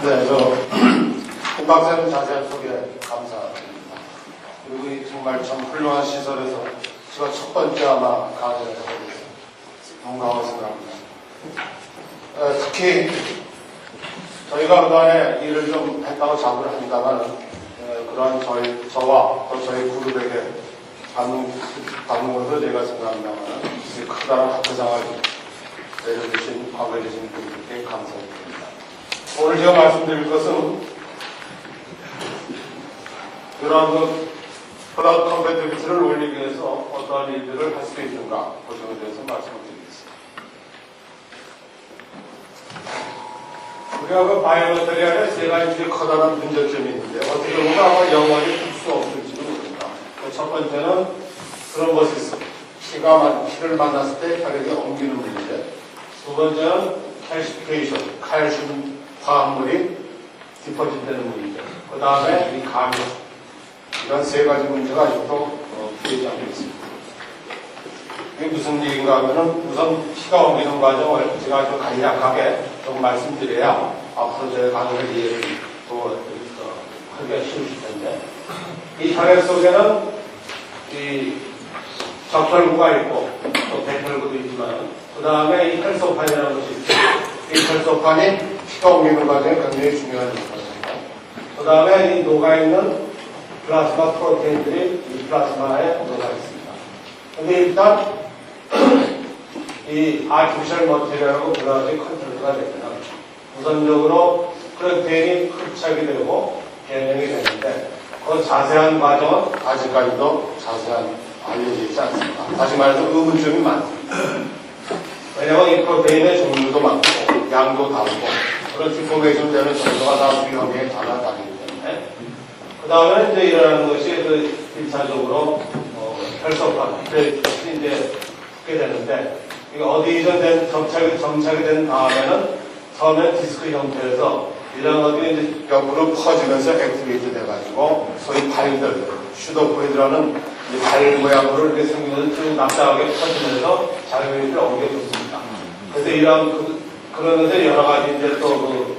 네, 김 박사님 자세한 소개 감사드립니다. 그리고 이 정말 참 훌륭한 시설에서 제가 첫 번째 아마 강의를 하게 돼서 영광을 생각합니다. 특히 저희가 그동안에 일을 좀 했다고 자부를 합니다만 그러한 저와 또 저희 그룹에게 받는 것으로 제가 생각합니다만 크다란 학교장을 내려주신 과거해주신 분들께 감사드립니다. 오늘 제가 말씀드릴 것은 이러한 클라우드 컴패티빌리티를 올리기 위해서 어떠한 일들을 할 수 있는가 그것에 대해서 말씀을 드리겠습니다. 우리가 바이오메트리 안에 세 가지 커다란 문제점이 있는데 어떻게 보면 아마 영원히 풀 수 없을지도 모릅니다. 첫 번째는 트롬보시스, 피를 만났을 때 혈액에 옮기는 문제. 두 번째는 칼시피케이션, 칼슘 화합물이 디포짓되는 문제. 그 다음에 이 감염. 이런 세 가지 문제가 아직도 피해자고 있습니다. 이게 무슨 얘기인가 하면은 우선 피가 옮기는 과정을 제가 좀 간략하게 좀 말씀드려야 앞으로 제 강의를 이해를 또 하기가 쉬우실 텐데 이 혈액 속에는 이 적혈구가 있고 또 대혈구도 있지만 그 다음에 이 혈소판이라는 것이 있어요. 이 혈소판이 피가 옮기는 과정에 굉장히 중요한 역할입니다. 그 다음에 이 녹아있는 플라스마 프로테인들이 이 플라스마에 녹아 있습니다. 근데 일단 이 아티피셜 머티리얼하고 블러드의 컨트롤가 되면 우선적으로 프로테인이 흡착이 되고 변형이 되는데 그 자세한 과정은 아직까지도 자세한 알려지지 않습니다. 다시 말해서 의문점이 많습니다. 왜냐하면 이 프로테인의 종류도 많고 양도 다르고 그런 디포메이션 되는 정도가 다 위험에 따라 다르기 때문에 그 다음에 이제 일어나는 것이 그 1차적으로 혈소판 이제 붙게 되는데 이게 어디 이전 정착이 된 다음에는 처음에 디스크 형태에서 이런 것들이 이제 옆으로 퍼지면서 액티베이트 돼가지고 소위 발들, 슈도포이드라는 발 모양으로 이렇게 생기면서 쭉 납작하게 퍼지면서 자료를 옮겨줬습니다. 그래서 이런 그러면서 여러 가지 이제 또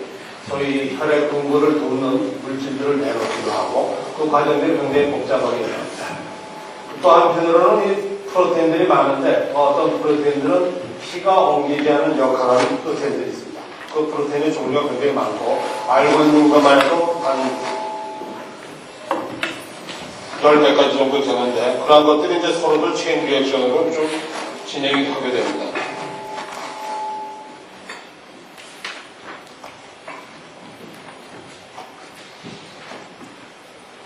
소위 혈액 공급을 돕는 물질들을 내놓기도 하고 그 과정들이 굉장히 복잡하게 됩니다. 또 한편으로는 이 프로테인들이 많은데 어떤 프로테인들은 피가 옮기지 않은 역할을 하는 프로테인들이 있습니다. 그 프로테인의 종류가 굉장히 많고 알고 있는 것만 해도 한 10몇 가지 정도 되는데 그런 것들이 이제 서로들 체인 리액션으로 좀 진행이 하게 됩니다.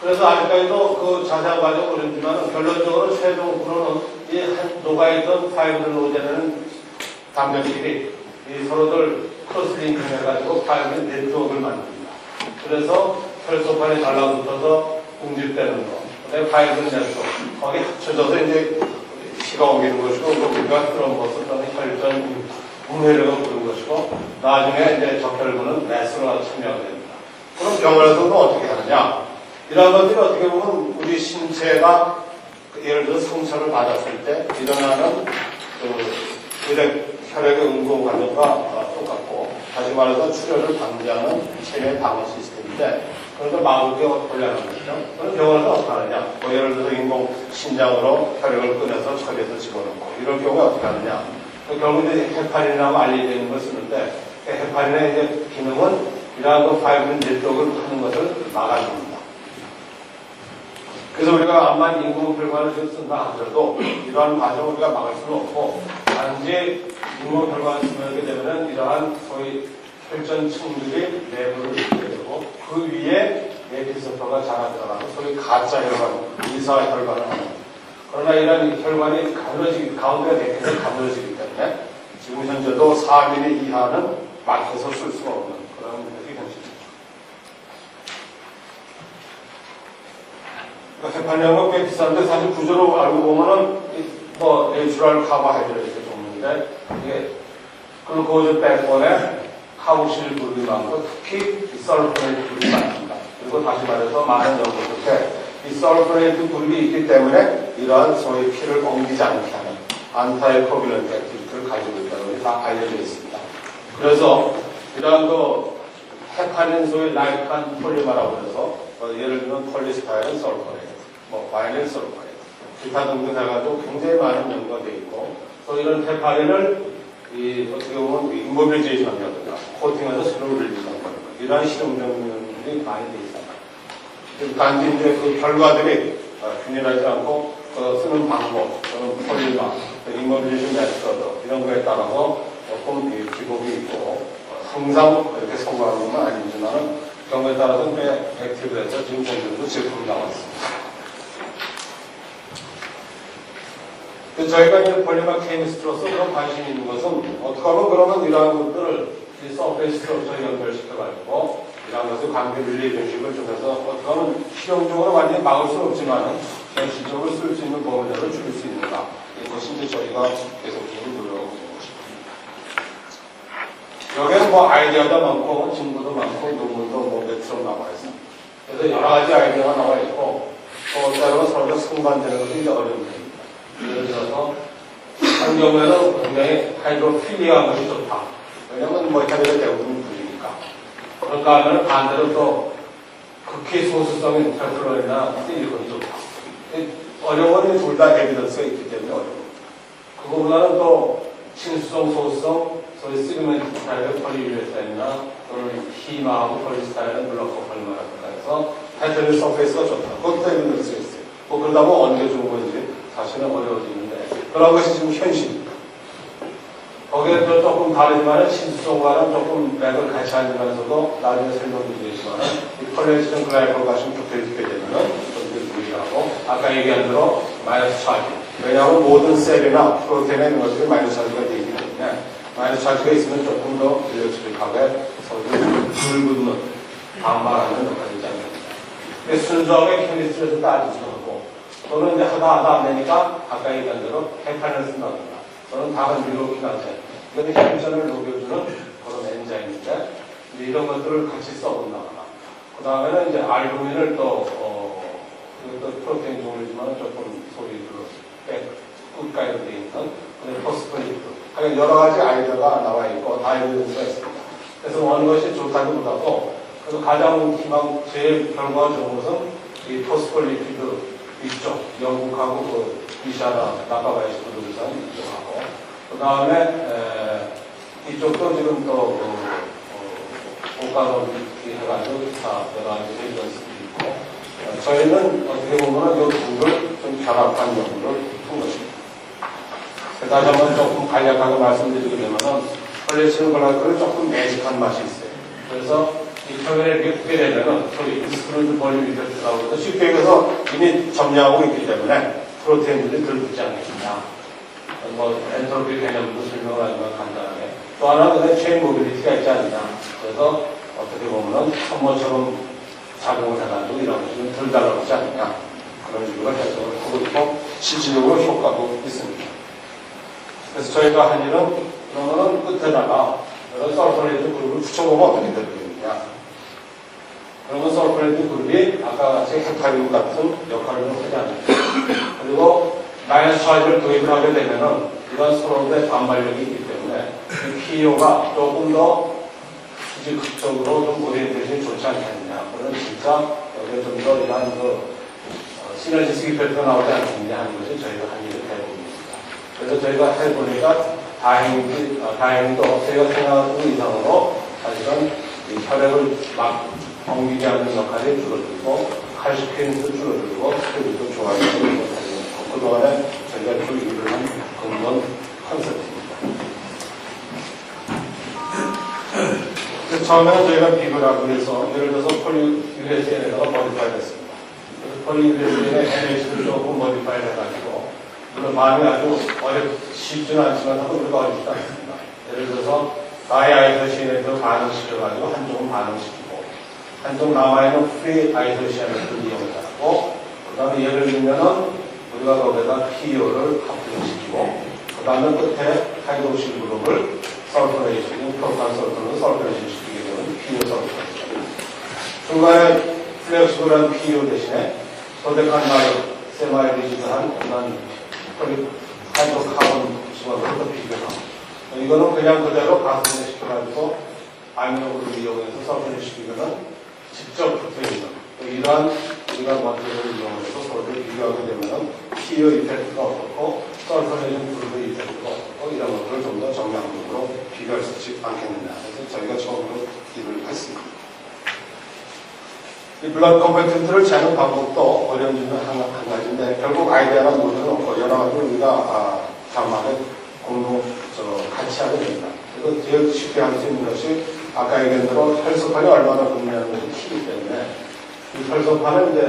그래서 아직까지도 그 자세한 과정은 모르지만 결론적으로 최종으로는 이 녹아있던 파이브로제라는 단백질이 이 서로들 크로스링킹 해가지고 파이브린 네트워크를 만듭니다. 그래서 혈소판에 달라붙어서 응집되는 거. 그다음에 파이브린 네트워크. 거기에 합쳐져서 이제 피가 옮기는 것이고, 우리가 그런 것을 또는 혈전 분해력을 부르는 것이고, 나중에 이제 적혈구는 매스로 참여하게 됩니다. 그럼 병원에서는 어떻게 하느냐? 이런 것들이 어떻게 보면 우리 신체가 예를 들어 상처를 받았을 때 일어나는 혈액의 응고 과정과 똑같고 다시 말해서 출혈을 방지하는 체내 방어 시스템인데 그런 걸 막을 게 곤란한 거죠. 그럼 병원에서 어떻게 하느냐? 예를 들어서 인공 신장으로 혈액을 꺼내서 처리해서 집어넣고 이럴 경우에 어떻게 하느냐? 결국 이제 헤파린이라고 알려지는 걸 쓰는데 헤파린의 이제 기능은 이러한 파이브린 네트워크를 하는 것을 막아줍니다. 그래서 우리가 암만 인공혈관을 쓴다 하더라도 이러한 과정을 우리가 막을 수는 없고 단지 인공혈관을 쓰게 되면 이러한 소위 혈전 층들이 내부를 입게 되고 그 위에 에피소퍼가 자라 들어가서 소위 가짜 혈관, 이사 혈관을 하는 그러나 이런 혈관이 가운데가 대개서 가늘어지기 때문에 지금 현재도 4mm 이하는 막혀서 쓸 수가 없는 그런 것이 현실입니다. 헤파린은 꽤 비싼데 사실 구조로 알고 보면은 내추럴 카보하이드레이트 종류인데 이게 글루코즈 백본에 카보실 그룹이 많고 특히 설포네이트 그룹이 많습니다. 그리고 다시 말해서 많은 정도인데 이 설포네이트 그룹이 있기 때문에 이러한 소위 피를 옮기지 않게 하는 안타이 코빌런트 액티비티를 가지고 있다는 것이 다 알려져 있습니다. 그래서 이러한 헤파린 소위 라이칸 폴리머라고 해서 예를 들면 폴리스타이렌 설퍼레이트, 뭐 바이닐 설퍼레이트, 기타 등등 해가지고 굉장히 많은 연구가 되어 있고 또 이런 헤파린을 어떻게 보면 임모빌리제이션 한다든가 코팅해서 슬로우 릴리즈 한다든가 이러한 실험들이 많이 되어 있습니다. 단지 이제 그 결과들이 균일하지 않고 쓰는 방법, 또는 폴리머, 임모빌리제이션 메서드 이런 거에 따라서 조금 기복이 있고 항상 이렇게 성공하는 건 아니지만 경우에 따라서는 꽤 액티브해서 지금 현재도 제품이 나왔습니다. 저희가 이제 폴리머 케미스트로서 그런 관심이 있는 것은 어떻게 하면 그러면 이러한 것들을 서페이스 스트럭처에 연결시켜가지고 이러한 것을 관계 릴레이션십을 통해서 어떻게 하면 실용적으로 완전히 막을 수는 없지만 현실적으로 쓸 수 있는 범위를 줄일 수 있는가 이것이 이제 저희가 계속적으로 노력하고 있는 것입니다. 여기에는 뭐 아이디어도 많고 진부도 많고 논문도 뭐 몇처럼 나와 있습니다. 그래서 여러 가지 아이디어가 나와 있고 또 때로는 서로가 상반되는 것이 이제 어려운 예를 들어서 한 경우에는 굉장히 하이드로필리아한 것이 좋다. 왜냐면 뭐 헤비를 대부분 불리니까. 그런가 하면 반대로 또 극히 소수성인 텔플로이나 실리콘이 좋다. 어려운 둘 다 에비던스가 있기 때문에 어려워. 그거보다는 또 친수성, 소수성, 소위 시그멘트 스타일의 폴리유레탄이나 또는 히마하고 폴리스타일의 블럭커 폴리머라든가 해서 패턴의 서페이스가 좋다. 그것도 에비던스가 있어요. 뭐 그러다 보면 어느 게 좋은 건지 사실은 어려워지는데 그런 것이 지금 현실입니다. 거기에 또 조금 다르지만 친수성과는 조금 맥을 같이 앉으면서도 나중에 설명드리겠지만 이 폴리에스тер 글라이콜 같이 좁혀지게 되면은 좀 유리하고 아까 얘기한 대로 마이너스 차지. 왜냐하면 모든 셀이나 프로테인에 있는 것들이 마이너스 차지가 되어 있기 때문에 마이너스 차지가 있으면 조금 더 일렉트릭하게 서로 불붙는 반발하는 역할이 되지 않습니다. 순수하게 케미스트리에서 따지죠. 또는 이제 하다 안 되니까 아까 얘기한 대로 헤파린을 쓴다든가 또는 다른 유로키나제 이건 혈전을 녹여주는 그런 엔자임인데 이런 것들을 같이 써본다거나 그 다음에는 이제 알부민을 또 이것도 프로테인 종류지만 조금 소위 끝가에 되어 있는 포스폴리프 하여간 여러 가지 아이디어가 나와 있고 다 에비던스가 있습니다. 그래서 어느 것이 좋다기보다도 그래서 가장 제일 결과가 좋은 것은 이 포스폴리피드 이쪽, 영국하고 그 이샤나 나카바이시 부두산 이쪽하고 그 다음에 이쪽도 지금 또 고가로 해가지고 다 여러 가지 에비던스도 있고 저희는 어떻게 보면 이 둘을 좀 결합한 연구를 한 것입니다. 다시 한번 조금 간략하게 말씀드리게 되면은 폴리에스테린 글라이콜은 조금 매직한 맛이 있어요. 그래서 이 표면에 이렇게 붙게 되면은 소위 익스트루드 볼륨 이펙트라고 해서 쉽게 얘기해서 이미 점유하고 있기 때문에 프로테인들이 덜 붙지 않겠냐. 뭐 엔트로피 개념도 설명을 하지만 간단하게. 또 하나는 체인 모빌리티가 있지 않느냐. 그래서 어떻게 보면은 선모처럼 작용을 해가지고 이런 것이 덜 달라붙지 않느냐. 그런 식으로 해석을 하고 있고 실질적으로 효과도 있습니다. 그래서 저희가 한 일은 그러면은 끝에다가 이런 설퍼레이트 그룹을 붙여보면 어떻게 되느냐. 그러면 설퍼레이트 그룹이 아까 같이 헤파린 같은 역할을 하지 않습니다. 그리고 마이너스 차지를 도입을 하게 되면은 이런 서로의 반발력이 있기 때문에 이 PO가 조금 더 수직적으로 좀 오리엔테이션이 좋지 않겠느냐. 그러면 진짜 여기에 좀 더 이러한 시너지스 이펙트가 나오지 않겠느냐 하는 것이 저희가 한 일을 해봅니다. 그래서 저희가 해보니까 다행히도 저희가 생각하는 이상으로 사실은 이 혈액을 막 엉기게 하는 역할이 줄어들고 칼시퀸도 줄어들고 스피드도 좋아지는 것을 그동안에 저희가 쭉 일을 한 근본 컨셉입니다. 처음에는 저희가 비교를 하기 위해서 예를 들어서 폴리유레탄에다가 모디파이를 했습니다. 그래서 폴리유레탄의 NH를 조금 모디파이를 해가지고 물론 마음이 아주 쉽지는 않지만 우리가 어렵지 않습니다. 예를 들어서 다이아이소시엔을 반응시켜가지고 한쪽은 반응시키고 한쪽 남아있는 프리 아이소시엔을 이용하고 그 다음에 예를 들면은 우리가 거기다 PO를 합성시키고 그 다음에 끝에 하이드록실 그룹을 설퍼레이션, 프로판 설퍼를 설퍼레이션 시키게 되는 PO 설퍼레이션. 중간에 플렉시블한 PO 대신에 소백한 세마이 리지드한 그런 하이드로카본 지원으로 비교하고 이거는 그냥 그대로 가스를 시켜가지고 알미늄을 이용해서 설계를 시키면은 직접 붙어있는 이러한 원리를 이용해서 서로를 비교하게 되면은 피어 이펙트가 어떻고 설계는 불의 이펙트가 어떻고 이런 것들을 좀 더 정량적으로 비교할 수 있지 않겠느냐. 그래서 저희가 처음으로 기부를 했습니다. 이 블러드 컴포넌트를 재는 방법도 어려운 점은 한 가지인데 결국 아이디어는 모두는 없고 여러 가지 우리가 다만에 공동 같이 하게 됩니다. 그래서 제일 쉽게 할 수 있는 것이 아까 얘기한 대로 혈소판이 얼마나 분명한 것이 키기 때문에 이 혈소판은 이제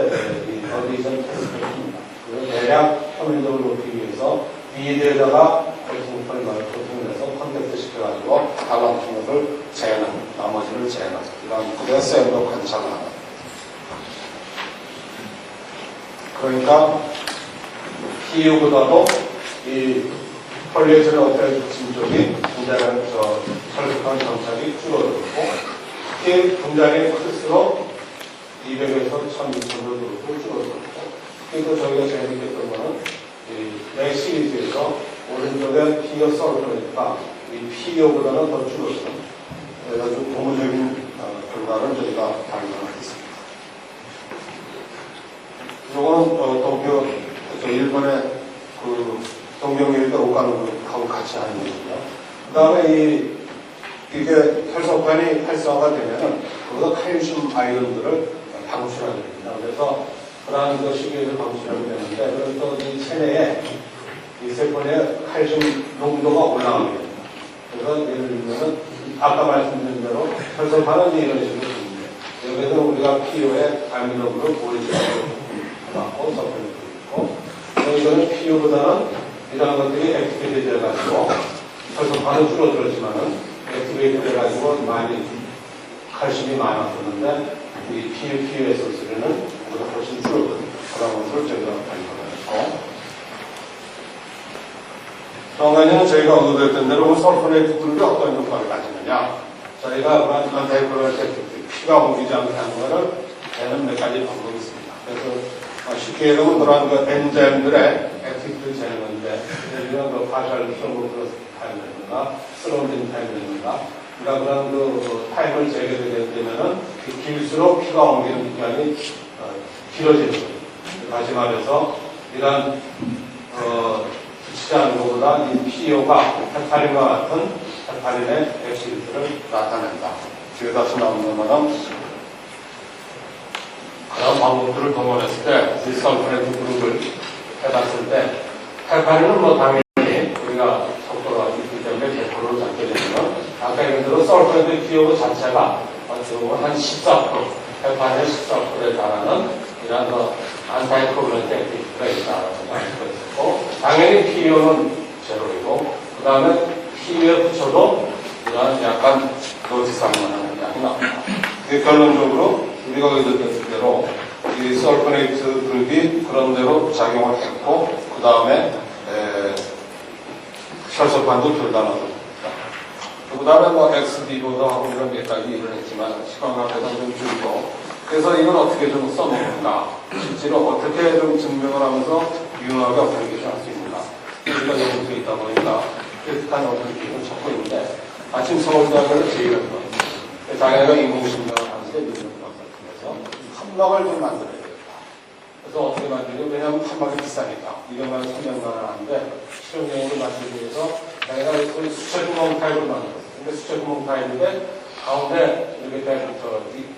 이 어디전 테스트를 합니다. 그래서 대략 표면적을 높이기 위해서 비드에다가 코팅을 코팅해서 컨택트 시켜가지고 달라붙은 것을 재는 나머지를 재는 그다음 쌤도 관찰을 합니다. 그러니까 PU보다도 이 폴리에스테린 어떻게 쪽이 분자량 혈소판 정착이 줄어들고 특히 분자량이 클수록 200에서 1600 정도 줄어들고 그리고 저희가 재밌겠던 거는 내 시리즈에서 오른쪽에 피어 썰어보니까 이 피어보다는 더 줄어드는 그래가지고 고무적인 결과를 저희가 발견했습니다. 이거는 도쿄 일본의 그 동경일대 오가노하고 같이 하는 거거든요. 그 다음에 이게 혈소판이 활성화가 되면은 거기서 칼슘 아이온들을 방출하게 됩니다. 그래서 그러한 시기에서 방출하게 되는데 그래서 이 체내에 이 세포의 칼슘 농도가 올라가게 됩니다. 그래서 예를 들면은 아까 말씀드린 대로 혈소판은 이런 식으로 됩니다. 여기서 우리가 피부에 알미늄으로 보여주고 하고 서편이 있고 이거는 피부보다는 이런 것들이 액티베이트 돼가지고 혈소판은 줄어들었지만은 액티베이트 돼가지고 많이 칼슘이 많았었는데 이 피부의 소스는 보다 훨씬 줄어든 그런 것을 저희가 발견했고 정관이는 저희가 언급했던 대로 설포네이트 그룹이 어떤 효과를 가지느냐 저희가 안타이콜로텍 피가 옮기지 않게 하는 것을 되는 몇 가지 방법이 있습니다. 그래서 쉽게 얘기하면 그러한 그 엔자임들의 액티비티를 재는 건데 예를 들면 그 파셜 트롬보플러스 타임이라든가 스론딘 타임이라든가 그러니까 그런 그 타임을 재게 되면은 길수록 피가 옮기는 기간이 길어지는 거예요. 다시 말해서 이런 붙이지 않은 것보다 이 피오가 헤파린과 같은 헤파린의 액티비티를 나타낸다. 뒤에 다시 나오는 거는 그런 방법들을 동원했을 때, 이 설포네이트 그룹을 해봤을 때, 헤파린은 뭐 당연히 우리가 속도가 있기 때문에 100%로 잡게 되면, 아까 얘기한 대로 설포네이트 기호 자체가 어떻게 보면 한 14%, 헤파린의 14%에 달하는 이런 안타이콜로텍 액티비티가 있다라고 말씀드렸고, 당연히 피오는 제로이고, 그 다음에 피오에 붙여도 이런 약간 노지상만한 양이 나옵니다. 결론적으로 우리가 의도했을 대로 이 설포네이트 그룹이 그런 대로 작용을 했고 그 다음에 혈소판도 결단하고 그 다음에 뭐 XD로도 하고 이런 몇 가지 일을 했지만 시간 관계상 좀 줄이고 그래서 이걸 어떻게 좀 써먹는가 실제로 어떻게 좀 증명을 하면서 유용하게 어플리케이션 할 수 있는가 우리가 연구소에 있다 보니까 비슷한 어플리케이션을 찾고 있는데 마침 서울대학교를 제의를 했거든요. 자기가 인공심장을 하는데 요즘 그래서 판막을 좀 만들어야 되겠다. 그래서 어떻게 만드냐면 왜냐하면 판막이 비싸니까 200만 원, 300만 원 하는데 실용적으로 만들기 위해서 자기가 소위 수채구멍 타입을 만들었어요. 근데 수채구멍 타입인데 가운데 이렇게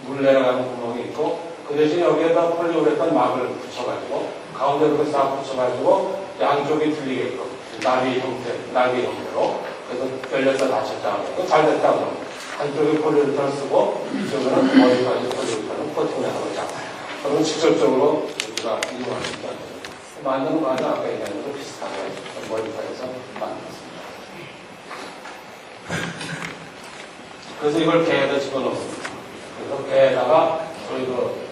물 내려가는 구멍이 있고 그 대신 여기에다 폴리우레탄 막을 붙여가지고 가운데 그렇게 싹 붙여가지고 양쪽이 들리게끔 나비 형태로 그래서 열렸다 닫혔다 하고 잘 됐다고 합니다. 한쪽에 폴리우레탄을 쓰고 이쪽에는 머리까지 폴리우레탄을 코팅을 하고 있잖아요. 그럼 직접적으로 우리가 이용할 수 있다. 만드는 과정은 아까 얘기한 것도 비슷하게 머리카락에서 만들었습니다. 그래서 이걸 개에다 집어넣습니다. 그래서 개에다가 저희 그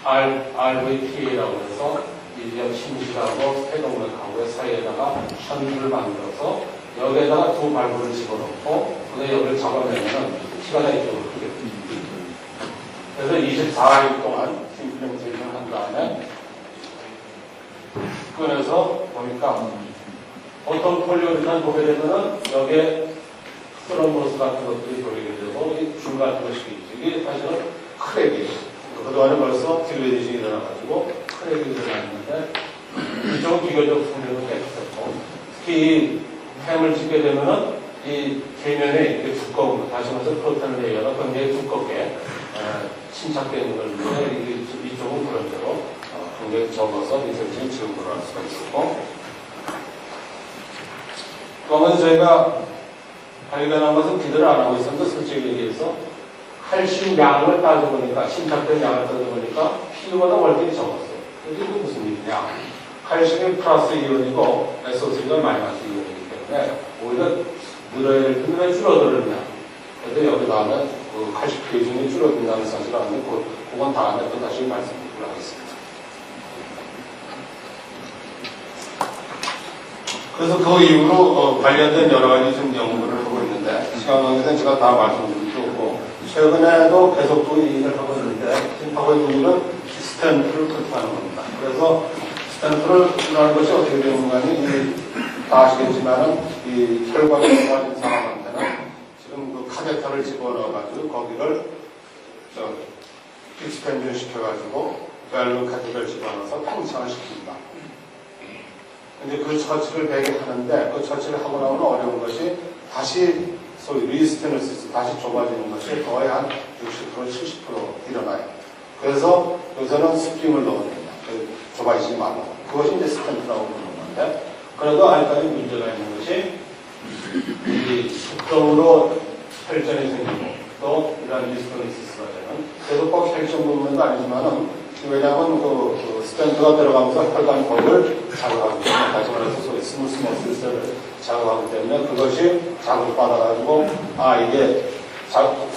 RVP라고 해서 이리엄 심실하고 폐동맥하고의 사이에다가 현줄을 만들어서 여기에다가 두 발굴을 집어넣고 그다음에 여기를 잡아내면 피가 다 이쪽으로 흐르게 됩니다. 그래서 24일 동안 임플란테이션을 한 다음에 꺼내서 보니까 어떤 폴리우레탄 보게 되면은 여기에 스트럼버스 같은 것들이 돌리게 되고 이 줄 같은 것이 있죠. 이게 사실은 크랙이에요. 그동안에 벌써 딜레이션이 일어나가지고 크랙이 일어났는데 이쪽은 비교적 성능은 깨끗했고 특히 이 햄을 짓게 되면은 이 궤면에 이렇게 두꺼운 다시 말해서 프로테인 레이어가 굉장히 두껍게 침착되어 있는 걸 보면 이쪽은 그런 대로 굉장히 적어서 미세층이 지금 들어갈 수가 있었고 그러면 저희가 발견한 것은 기대를 안 하고 있었는데 솔직히 얘기해서 칼슘 양을 따져보니까 침착된 양을 따져보니까 P보다 월등히 적었어요. 이게 무슨 일이냐? 칼슘이 플러스 이온이고 SO3가 마이너스 이온이기 때문에 오히려 늘어야 될 텐데 왜 줄어들었냐? 그런데 여기 나오면 그 칼슘 비중이 줄어든다는 사실을 아는데 그건 다음에 또 다시 말씀드리도록 하겠습니다. 그래서 그 이후로 관련된 여러 가지 좀 연구를 하고 있는데 시간 관계상 제가 다 말씀드릴 수 없고 최근에도 계속 또 이 일을 하고 있는데 지금 하고 있는 일은 스탠프를 컨트롤하는 겁니다. 그래서 스탠프를 것이 어떻게 되는가니 다 아시겠지만은 이 혈관에 들어가는 사람한테는 지금 그 카테터를 집어넣어가지고 거기를 익스펜전 시켜가지고 밸브 카테터를 집어넣어서 팽창을 시킵니다. 근데 그 처치를 되게 하는데 그 처치를 하고 나면 어려운 것이 다시 소위 리스테너시스 다시 좁아지는 것이 거의 한 60% 70% 일어나요. 그래서 요새는 스프링을 넣어줍니다. 좁아지지 말라고. 그것이 이제 스탠프라고 부르는 건데 그래도 아직까지 문제가 있는 것이 이 속정으로 혈전이 생기고 또 이런 리스테너시스가 되는 그래도 꼭 혈전 부분도 아니지만은 왜냐하면 그 스탠트가 들어가면서 혈관 거를 자극하기 때문에 다시 말해서 소위 스무스 머슬을 자극하기 때문에 그것이 자극받아가지고 이게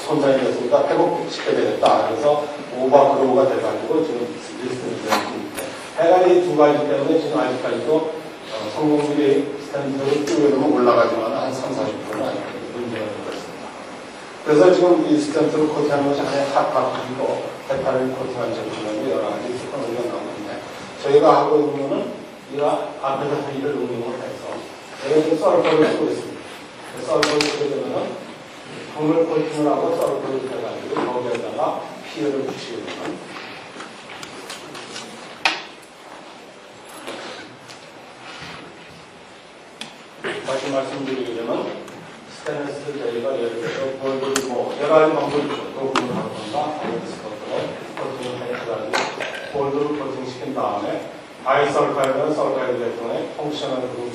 손상이 됐으니까 회복시켜야 되겠다. 그래서 오버그로우가 돼가지고 지금 리스트가 있는데 해가 이 두 가지 때문에 지금 아직까지도 성공률이 스탠트를 쭉 올라가지만 한 30-40%는 아직까지 문제가 되고 있습니다. 그래서 지금 이 스탠트를 코팅하는 것이 하나의 핫바퀴고 해파를 코팅한 제품이 여러 가지 특허가 나오는데 저희가 하고 있는 거는 이 앞에서 일을 응용을 해서 저희가 지금 썰퍼를 쓰고 있습니다. 썰퍼를 쓰게 되면은 동물 코팅을 하고 썰퍼를 해가지고 거기에다가 피해를 붙이게 되면 다시 말씀드리게 되면 스테인리스 저희가 예를 들어서 볼을 여러 가지 방법이 있죠. 도구를 하거나 코팅을 해가지고 볼드를 코팅시킨 다음에 다이설카이드나 설카이드를 통해 펑셔널 그룹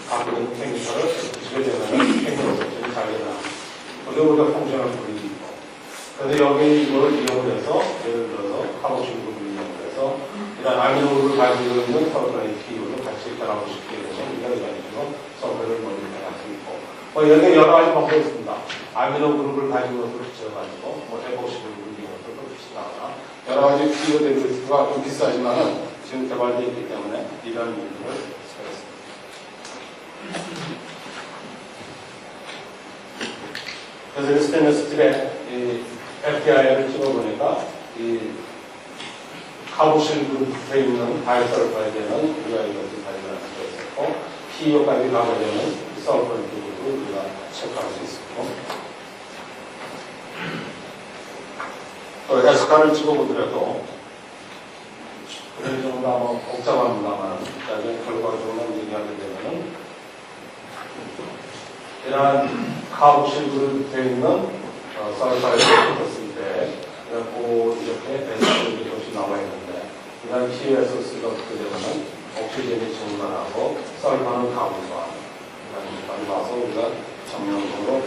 갖고 있는 케미컬을 붙이게 되면 케미컬 소체를 잘 일어납니다. 그게 우리가 펑셔널 그룹이 있고 그런데 여기 이걸 이용해서 예를 들어서 카보실 그룹을 이용해서 이런 아미노그룹을 가지고 있는 설카이드 기호를 같이 결합시키게 되면 우리가 이런 식으로 설카이드를 머리를 할 수 있고 여기 여러 가지 방법이 있습니다. 아미노그룹을 가지고 붙여가지고 에폭시 그룹을 이용해서 붙이다가 여러 가지 기호 데리베이티브가 좀 비싸지만은 지금 개발되어 있기 때문에 이런 일들을 하겠습니다. 그래서 스테인리스 스틸에 FTI를 찍어보니까 이 카보실 그룹에 있는 다이설까지 되는 우리가 이것을 발견할 수가 있었고 PEO까지 가게 되는 설컬 그룹을 우리가 체크할 수 있었고 에스카를 찍어보더라도 그런 정도 아마 복잡합니다만 결과적으로 얘기하게 되면은 이러한 카보실그룹이 되어 있는 썰파를 붙었을 때 이렇게 에스카를 것이 나와 있는데 이러한 POS가 붙게 되면은 옥시젠이 증발하고 썰파는 감소하는 이런 것까지 와서 우리가 정면적으로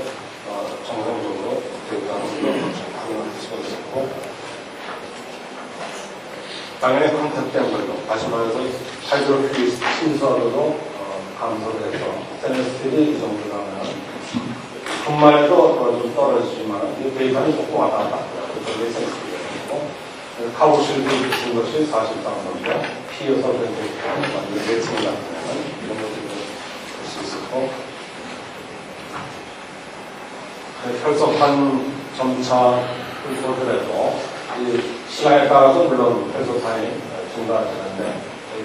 정상적으로 대우하는 걸 확인할 수가 있었고 당연히 컨택된 걸로 다시 말해서 하이드로필리스 신수하로도 감소를 해서 스테인리스틸이 이 정도 가면 분말에도 좀 떨어지지만 이 베이산이 조금 왔다 갔다 하더라고요. 그게 센스티브고 카보실이 붙인 것이 43%인데 피어서 된 제품은 완전히 매칭이 안 되는 이런 것들을 볼 수 있었고 혈소판 점차를 보더라도 시간에 따라서 물론 혈소판이 증가하는데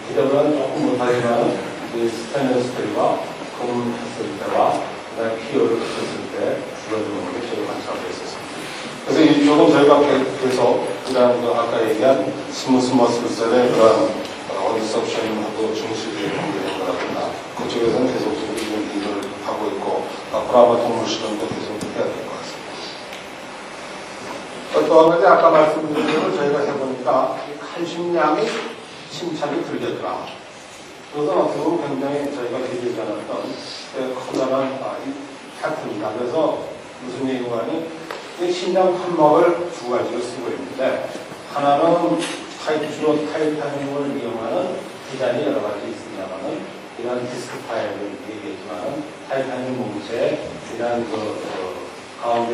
기대보다는 조금 못하지만 이 스테인리스 스틸과 금 했을 때와 그다음에 피어를 붙였을 때 결국은 저희가 계속 그런 아까 얘기한 스무스 머슬셀의 그런 어디섭션하고 중식의 관계된 거라든가 그쪽에서는 계속적으로 일을 하고 있고 앞으로 아마 동물 실험도 계속 해야 될 것 같습니다. 또 한 가지 아까 말씀드린 대로 저희가 해보니까 칼슘량이 침착이 들겠더라. 그것은 어떻게 보면 굉장히 저희가 기대지 않았던 커다란 팩트입니다. 그래서 무슨 얘기가니 신장 판막을 두 가지로 쓰고 있는데 하나는 주로 타이타늄을 이용하는 디자인이 여러 가지 있습니다만은 이런 디스크 파일을 얘기했지만은 타이타늄 뭉체에 이런 가운데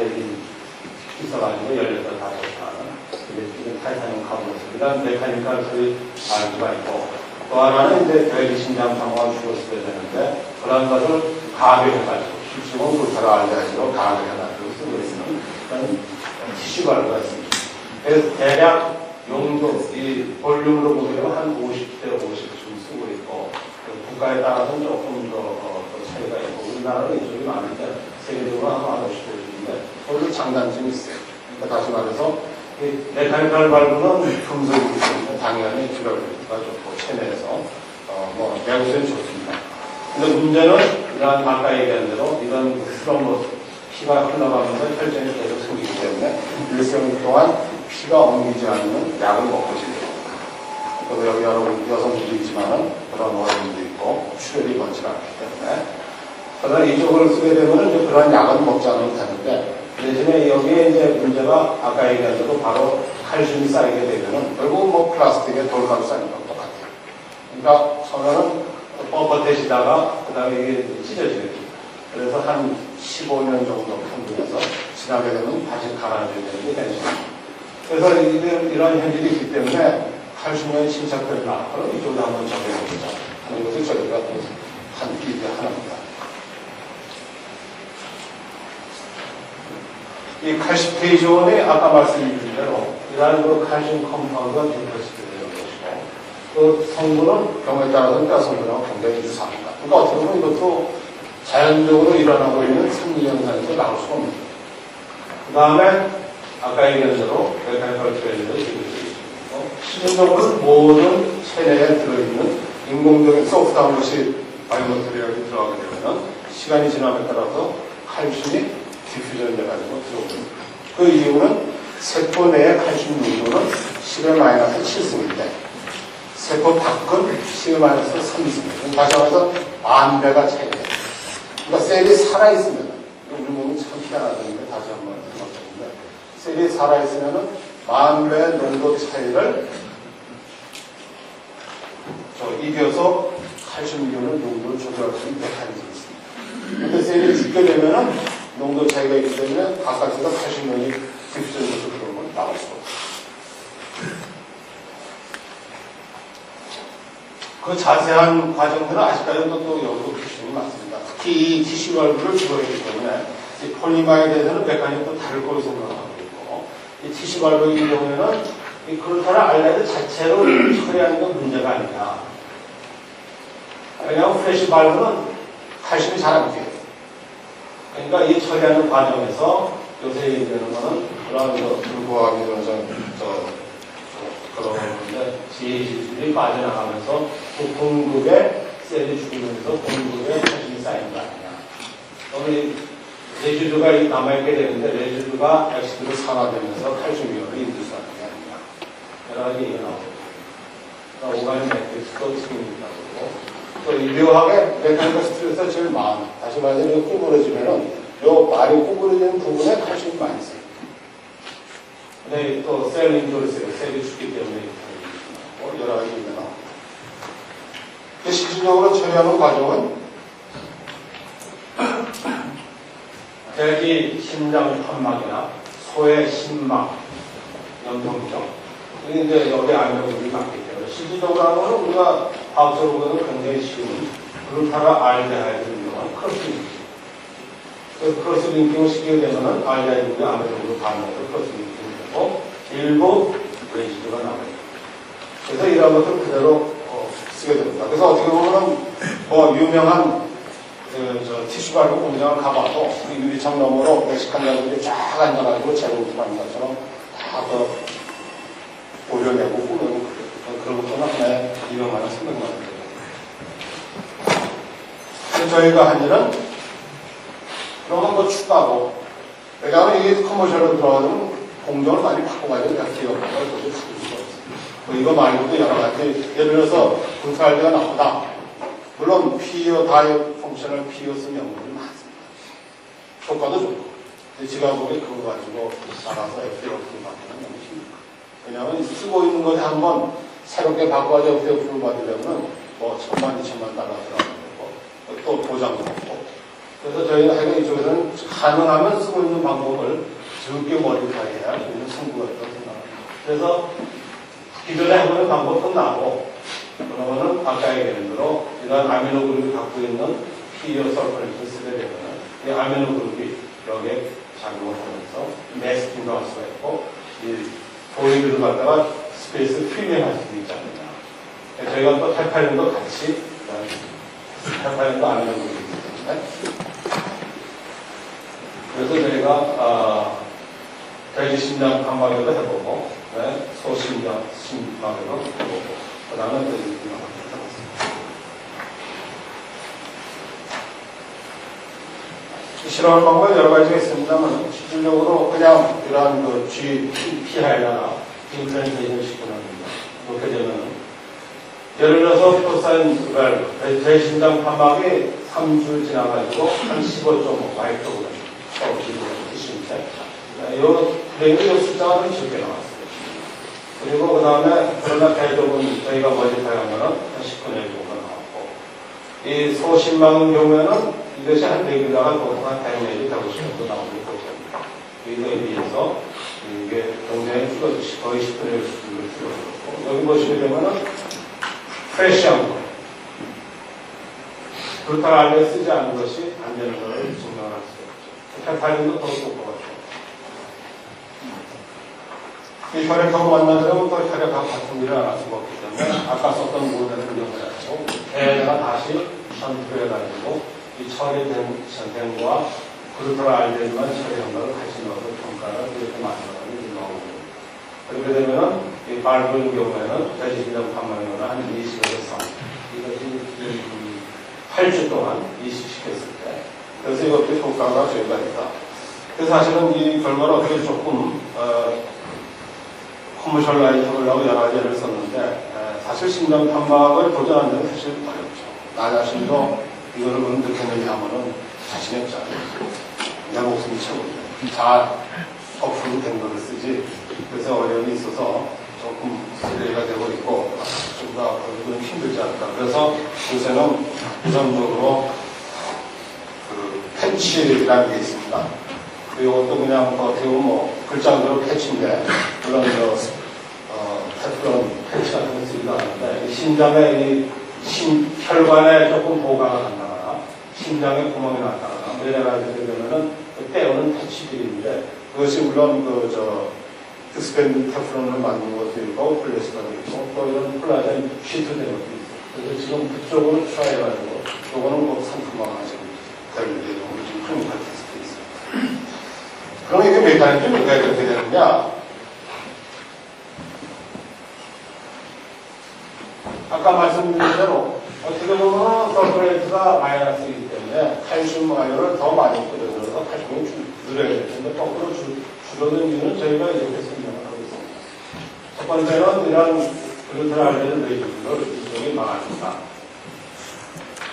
있어가지고 18-5하는 이런 타이타늄 카본스 이런 메카니컬 알구가 있고 또 하나는 이제 돼지 신장 판막을 주로 써야 되는데 그런 것을 가벼해가지고 실제로 불타라 알레르기로 가벼해가지고 쓰고 있는 그런 티슈 발구가 있습니다. 그래서 대략 용도, 이 볼륨으로 보면 한 50대 50쯤 쓰고 있고, 국가에 따라서는 조금 더 차이가 있고, 우리나라는 이쪽이 많은데, 세계적으로 한 50대인데, 거기서 장단점이 있어요. 그러니까 다시 말해서, 이 메카니컬 발브는 금속이 있으면 당연히 듀러빌리티가 좋고, 체내에서, 내구성이 좋습니다. 근데 문제는, 이런 아까 얘기한 대로, 이런 스럼으로 피가 흘러가면서 혈전이 계속 생기기 때문에, 일생 동안 피가 옮기지 않는 약을 먹고 싶어요. 또 여기 여성들이 있지만은 그런 어른도 있고 출혈이 번지 않기 때문에 그러나 이쪽을 쓰게 되면 이제 그런 약은 먹지 않아도 되는데 대신에 여기에 이제 문제가 아까 얘기한 대로 바로 칼슘이 쌓이게 되면은 결국 플라스틱에 돌가루 쌓이는 건 똑같아요. 그러니까 처음에는 뻣뻣해지다가 그 다음에 이게 찢어지게 됩니다. 그래서 한 15년 정도 평균해서 지나게 되면 다시 갈아줘야 되는 게 되죠. 그래서 이런 현실이 있기 때문에 칼슘의 침착되나 그럼 이쪽으로 한번 적용해보자 하는 것을 저희가 한 일이 하나입니다. 이 칼시페이존이 아까 말씀드린 대로 이러한 칼슘 컴파운드가 디퍼시티되어 있는 것이고 그 성분은 경우에 따라서는 뼈 성분하고 굉장히 유사합니다. 그러니까 어떻게 보면 이것도 자연적으로 일어나고 있는 생리현상에서 나올 수가 없는 거예요. 그 다음에 아까 얘기한 대로 메카니컬 트레이드도 지금 있고 실질적으로는 모든 체내에 들어있는 인공적인 소프트한 것이 바이오마테리얼이 들어가게 되면 시간이 지남에 따라서 칼슘이 디퓨전이 돼가지고 들어옵니다. 그 이유는 세포 내의 칼슘 농도는 10의 마이너스 7승인데 세포 밖은 10의 마이너스 3승입니다. 다시 말해서 만 배가 차이가 돼요. 그러니까 셀이 살아있으면 우리 몸이 참 희한하다는데 다시 한번 생각해보면 셀이 살아있으면 만 배의 농도 차이를 이겨서 칼슘이온을 농도를 조절할 수 있는 메커니즘이 있습니다. 근데 셀이 죽게 되면 농도 차이가 있기 때문에 바깥에서 칼슘이온이 디퓨전돼서 그런 건 나올 수가 없어요. 그 자세한 과정들은 아직까지는 또 여기도 기준이 많습니다. 특히 이 티슈 발브를 주로했기 때문에 이 폴리마에 대해서는 메커니즘이 또 다를 거로 생각하고 있고 이 티슈 발브의 경우에는 이 글루타를 알레르 자체로 처리하는 건 문제가 아니냐. 왜냐하면 프레쉬 발브는 칼슘이 잘 안 돼요. 그러니까 이 처리하는 과정에서 요새 얘기하는 거는 그런 불구하게 그런 건데 지질이 빠져나가면서 그 공급에 셀이 죽으면서 공급에 칼슘이 쌓이는 거 아니냐. 레지두가 남아있게 되는데 레지두가 액시드로 산화되면서 칼슘 이온을 인두스하는 게 아니냐. 여러 가지 얘기가 나오고 그러니까 오가닉 매트릭스도 생긴다고 또 일묘하게 메카니컬 스트레스가 제일 많아. 다시 말해서 이거 구부러지면은 요 말이 구부러지는 부분에 칼슘이 많이 있어요. 근데 또 셀 인도를 써요. 셀이 죽기 때문에 여러 가지 얘기가 나옵니다. 실질적으로 처리하는 과정은 돼지 심장 판막이나 소의 심막, 연통증 이제 여기 알맹이들이 많기 때문에 실질적으로 하는 것은 우리가 과학적으로 보면 굉장히 쉬운 글루타라 알데하이드를 이용한 크로스링킹. 그래서 크로스링킹을 시키게 되면 알데하이드가 어느 정도 반응해서 크로스링킹이 되고 일부 레지드가 남아요. 그래서 이런 것을 그대로 쓰게 됩니다. 그래서 어떻게 보면 유명한 티슈발로 공장을 가봐도 이 유리창 너머로 멕시칸 여러분들이 쫙 앉아가지고 제로우트라는 것처럼 다 보려내고 꾸며고 그런 것도 하나에 200만원, 300만원 되거든요. 저희가 한 일은 그런 한 거 추가하고, 왜냐하면 이게 커머셜로 들어가면 공정을 많이 바꿔가지고 다 기업을 도저히 바꿀 수가 없어요. 이거 말고도 여러 가지, 예를 들어서 불칼대가 나오다. 물론 피어 다이어 펑셔널 피어 쓴 연구들이 많습니다. 효과도 좋고. 지가복에 그거 가지고 나가서 FDA를 받기는 너무 힘들어요. 왜냐하면 쓰고 있는 것에 한번 새롭게 바꿔가지고 FDA를 받으려면 뭐 1000만, 2000만 달러 들어가는 거고, 또 보장도 없고. 그래서 저희는 하여간 이쪽에서는 가능하면 쓰고 있는 방법을 적게 모디파이해야 우리는 승부가 있다고 생각합니다. 그래서 기존에 해보는 방법도 나오고, 그러면은 아까 얘기한 대로 이런 아미노 그룹이 갖고 있는 피어 설프레이트를 쓰게 되면 이 아미노 그룹이 여기에 작용을 하면서 매스팅도 할 수가 있고, 이 보이드를 갖다가 스페이스 필링할 수도 있지 않느냐. 저희가 또 탈팔린도 같이, 탈팔린도 아미노 그룹이 있기 때문에. 그래서 저희가, 돼지 심장 감마개도 해보고, 소 심장, 심마개도 해보고, 그 다음에 또 이렇게 해봤습니다. 실험할 방법은 여러 가지가 있습니다만, 실질적으로 그냥 이러한 그 GPI나 임플란테이션 시키는겁니다. 그렇게 되면, 예를 들어서 프로사인 대심장 판막이 3주 지나가지고 한 15.5 마이크로그램 서울지구로 티슈인데, 이 숫자가 좀 적게 나왔어요. 그리고 그 다음에 그러나 대부분 저희가 모집하면은 한 19년 정도 나왔고, 이 소심망의 경우에는 이것이 한 100일다가 보통 한 100년이 되고 싶어도 나오고 있거든요. 이거에 비해서 이게 굉장히 거의 10분의 1을 줄여들었고, 여기 보시게 되면은 프레시한 거. 그렇다고 알려 쓰지 않은 것이 안 되는 것을 증명할 수 있죠. 탈탈린도 더 좋을 것 같아요. 이 혈액하고 만나더라면 또 혈액하고 같은 일을 안 할 수가 없기 때문에 아까 썼던 모델을 이용해가지고 얘네가 다시 선투해가지고 이 처리된 과 그루트랄데만 처리한 것을 같이 넣어서 평가를 이렇게 만들어가지고 나오고, 그렇게 되면은 이 발브인 경우에는 돼지기장 판매료는 한 20에서 3 이것이 8주 동안 20시켰을 때, 그래서 이것도 효과가 저희가 있다. 그래서 사실은 이 결과를 어떻게 조금 커머셜라이즈 하려고 여러 가지 예를 썼는데, 사실 심장 판막을 도전하는 데는 사실 어렵죠. 나 자신도 이거를 어떻게 하면은 자신이 없잖아요. 내 목숨이 최고인데. 다 어플로 된 거를 쓰지. 그래서 어려움이 있어서 조금 스레이가 되고 있고, 좀 더 힘들지 않을까. 그래서 요새는 우선적으로 패치라는 게 있습니다. 이것도 그냥 어떻게 보면 뭐 글자 그대로 패치인데, 물론 테플론 패치 같은 거 쓰기도 하는데, 심장의 혈관에 조금 보강을 한다거나 심장에 구멍이 났다거나 이래 가지고 되면은 때우는 패치들인데, 그것이 물론 스펜드 테플론을 만든 것도 있고 폴리에스터도 있고 또 이런 콜라겐 시트된 것도 있고, 그래서 지금 그쪽으로 추가해가지고 요거는 곧 상품화가 지금 될 예정으로 지금 클리니컬 테스트에 있어요. 그럼 이게 메커니즘이 왜 그렇게 되느냐? 아까 말씀드린 대로 어떻게 보면 서브레이트가 마이너스이기 때문에 칼슘 아연을 더 많이 끌어들여서 칼슘이 늘어야 될 텐데 거꾸로 줄어든 이유는 저희가 이렇게 설명을 하고 있습니다. 첫 번째는 이런 글루테랄데는 레이저를 이쪽이 망합니다.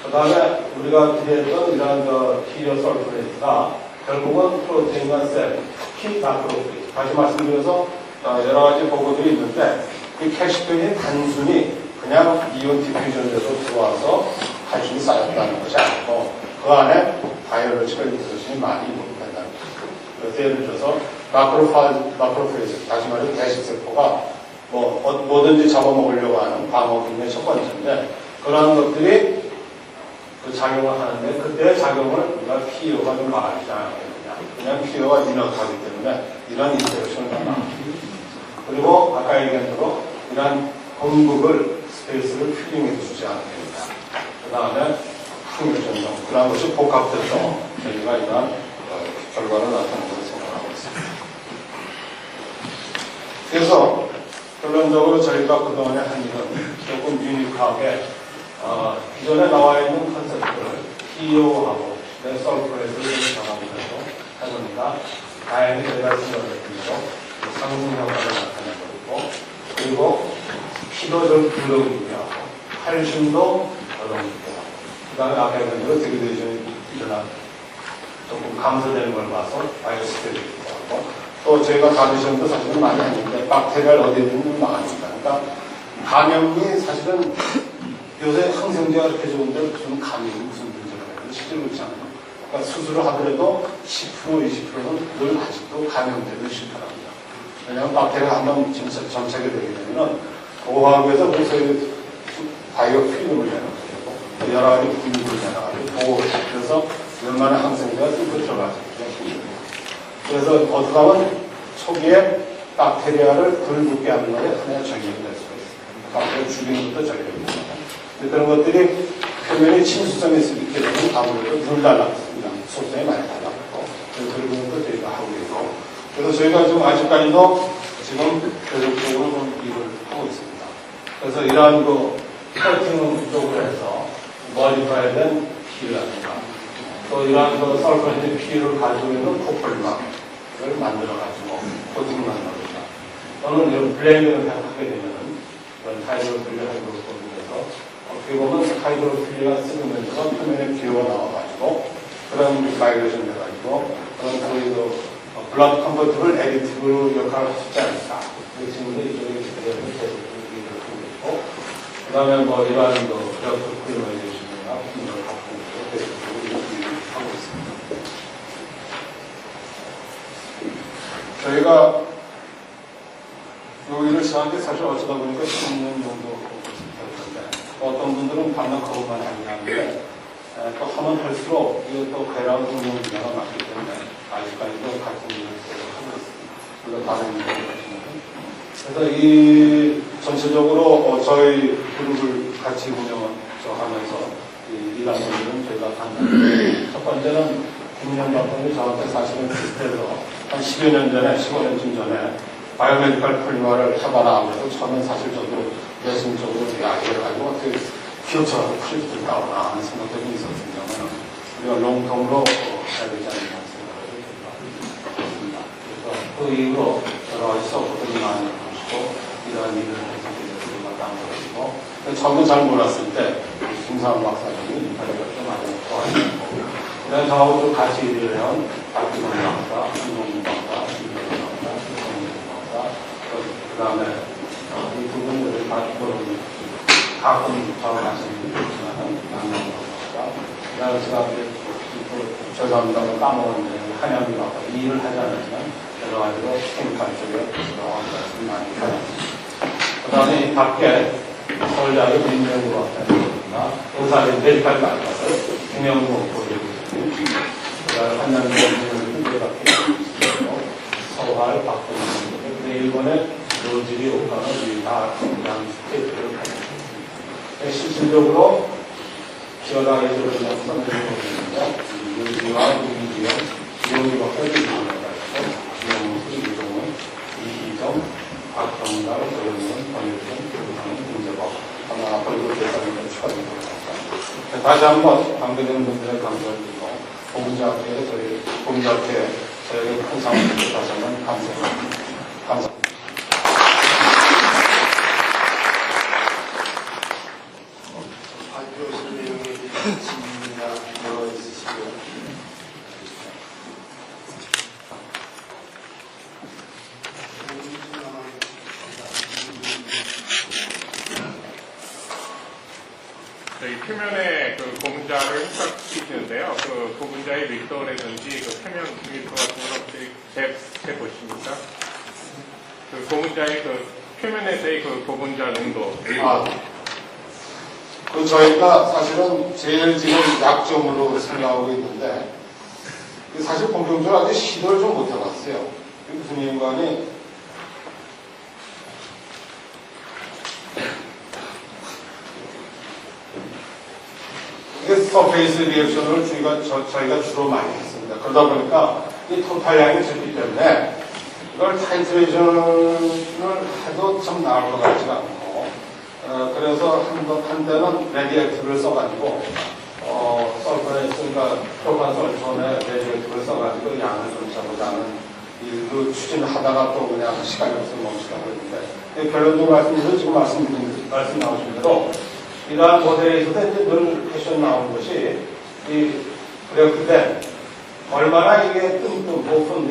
그 다음에 우리가 기대했던 이런 피어 설프레이트가 결국은 프로테인과 셀, 특히 마크로페이지. 다시 말씀드려서 여러 가지 보고들이 있는데, 이 캐시표인이 단순히 그냥 이온 디퓨전에서 들어와서 칼슘이 쌓였다는 것이 아니고, 그 안에 바이오로지컬 인터랙션이 많이 이루어진다는 거죠. 그래서 예를 들어서 마크로페이지, 다시 말해서 대식세포가 뭐든지 잡아먹으려고 하는 방어 기능의 첫 번째인데, 그러한 것들이 그 작용을 하는데, 그때 작용을 우리가 피어가 좀 막아주지 않아요. 그냥 피어가 이너트하기 때문에 이런 인터랙션을 하나. 그리고 아까 얘기한 대로 이런 공급을 스페이스를 필링해서 주지 않습니다. 그 다음에 확률 전송 그런 것이 복합돼서 저희가 이러한 결과를 나타낸 것으로 생각하고 있습니다. 그래서 결론적으로 저희가 그동안에 한 일은 조금 유니크하게 기존에 나와 있는 컨셉들을 PEO하고 설프레스를 정하면서 해보니까 다행히 저희가 생각을 했고 상승 효과를 나타낸 것이고 그리고 피도 좀 불러오고요. 칼슘도 얻어오고요. 그 다음에 아까 했던 대로 데그레이션이 일어나 조금 감소되는 걸 봐서 바이오스테리도 하고 또 저희가 감염도 사실은 많이 했는데 박테리아를 어디에 있는 나갑니다. 그러니까 감염이 사실은 요새 항생제가 이렇게 좋은데 무슨 감염이 무슨 문제가 되는 실제로 그렇지 않아요. 그러니까 수술을 하더라도 10% 20%는 늘 아직도 감염되는 실패랍니다. 왜냐하면 박테리아가 한번 정착이 되게 되면은 보호하기 위해서 우리 바이오 필름을 내는 거고 여러 가지 분위기를 내놔가지고 보호해서 그래서 웬만한 항생제가 뚫고 들어가죠. 그래서 어떻게 하면 초기에 박테리아를 덜 붙게 하는 것에 하나의 전략이 될 수가 있습니다. 박테리아 죽이는 것도 전략입니다. 그런 것들이 표면에 침수성이 있게 되면 아무래도 물 달라붙습니다. 속성이 많이 달라붙고 그런 것도 저희가 하고 있고 그래서 저희가 지금 아직까지도 지금 계속적으로 좀 일을 하고 있습니다. 그래서 이러한 커팅 쪽으로 해서 머리파에 대한 피라든가 또 이러한 설프렌즈 피를 가지고 있는 코폴막을 만들어가지고 코팅을 만들어줍니다. 또는 이런 블렌딩을 하게 되면은 이런 하이드로필리 하이드로폴리에서 어떻게 보면 하이드로필리가 쓰면서 표면에 비어가 나와가지고 그런 바이레이션 돼가지고 그런 거의 블러드 컨버터블 에디티브 역할을 할 수 있지 않을까. 그 친구들이 이쪽에 계속 얘기를 하고 있고 그 다음에 이러한 블러드 클리너이제이션이나 이런 갖고 계속적으로 하고 있습니다. 저희가 여기를 시작한 게 사실 어쩌다 보니까 10년 정도 됐는데 어떤 분들은 반면 그것만 하는데 또 하면 할수록 이게 또 괴로운 운영 분야가 많기 때문에 아직까지도 같은 일을 하고 있습니다. 물론 다른 일을 하시는 그래서 이 전체적으로 저희 그룹을 같이 운영하면서 일하는 분들은 저희가 봤는데 첫 번째는 김윤영 박사님이 저한테 사실은 비슷해서 한 10여 년 전에 15년쯤 전에 바이오메디컬 폴리머를 해봐라 하면서 저는 사실 저도 내심적으로 이야기를 가지고 어떻게 기업처럼 풀릴 수 있다거나 하는 생각도 좀 있었습니다만 우리가 롱텀으로 해야 되지 않나 생각을 했습니다. 그래서 그 이후로 여러 가지 서포트를 많이 하시고 이러한 일을 해서 우리가 딴 것이고 처음에 잘 몰랐을 때 김상훈 박사님이 인터뷰를 좀 많이 도와주셨고 그다음에 저하고 좀 같이 일을 해온 박기동 박사, 김동민 박사, 김동민 박사, 김동민 박사 그 다음에 이 두 분들을 가끔 저와 같이 일하는 양명박 박사 그 다음에 제가 죄송합니다. 까먹었는데 한양미 박사 이 일을 하지 않았지만 여러 가지로 케미칼 쪽에 여러 가지 많이 하였습니다. 그 다음에 밖에 서울대학교 민명구 박사님이나 의사들 메디칼 박사 김영구 교수님 그 다음에 한양미 박사님은 이렇게 서울 박사님 근데 일본의 노지리 오카는 다 그냥 스테이트를 가졌습니다. 실질적으로 기어나게 들어오면서 선생님인데 유지와 유지영 이용이 박사를 이용해가지고 이용수, 이종은, 이희정, 박정달, 조영문, 권일준, 교수님, 김재박 아마 벌금 대상을 축하드리도록 하겠습니다. 다시 한번 관계되는 분들의 감사를 드리고 보훈자학회에 저에게 큰 상을 주셔서 다시 한번 감사합니다. 감사합니다. 저희 표면에 고분자를 흡착시키는데요. 그 고분자의 밀도라든지 표면 밀도 같은 걸 혹시 재보십니까? 그 고분자의 표면에서의 고분자 농도. 저희가 사실은 제일 지금 약점으로 생각하고 있는데 사실 본격적으로 아직 시도를 좀 못 해봤어요. 무슨 인간이 이게 서페이스 리액션을 저희가 주로 많이 했습니다. 그러다 보니까 이 토탈량이 적기 때문에 이걸 타이트레이션을 해도 참 나을 것 같지가 않고, 그래서 한 때는 레디액티브를 써가지고, 그러니까 프로판솔촌에 레디액티브를 써가지고 양을 좀 잡보자는 일로 추진하다가 또 그냥 시간이 없으면 멈추라고 했는데, 결론적으로 말씀드려서 지금 말씀 나오신 대로, 이러한 모델에서도 이제 늘 퀘션 나오는 것이, 그랬을 얼마나 이게 높은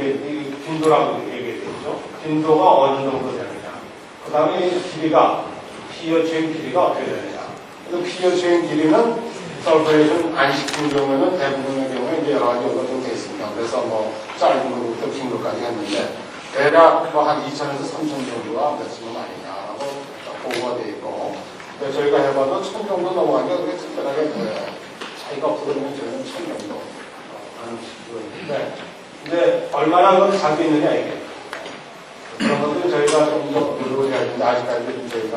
빈도라고 얘기했죠. 빈도가 어느 정도 되느냐. 그 다음에 길이가, 피어 체인 길이가 어떻게 되느냐. 그 피어 체인 길이는 설퍼레이션 안 시킨 경우에는 대부분의 경우에 이제 여러 가지 요소가 되어 있습니다. 그래서 짧은 거부터 긴 것까지 했는데, 대략 한 2,000에서 3,000 정도가 몇쯤은 아니냐라고 보고가 되어 있고, 저희가 해봐도 1,000 정도 넘어가니까 그게 특별하게 차이가 없어지면 저희는 1,000 정도 하는 식으로 있는데, 근데 얼마나 그걸 잡고 있느냐, 이게. 그런 것들은 저희가 좀 더 노력을 해야 되는데, 아직까지도 저희가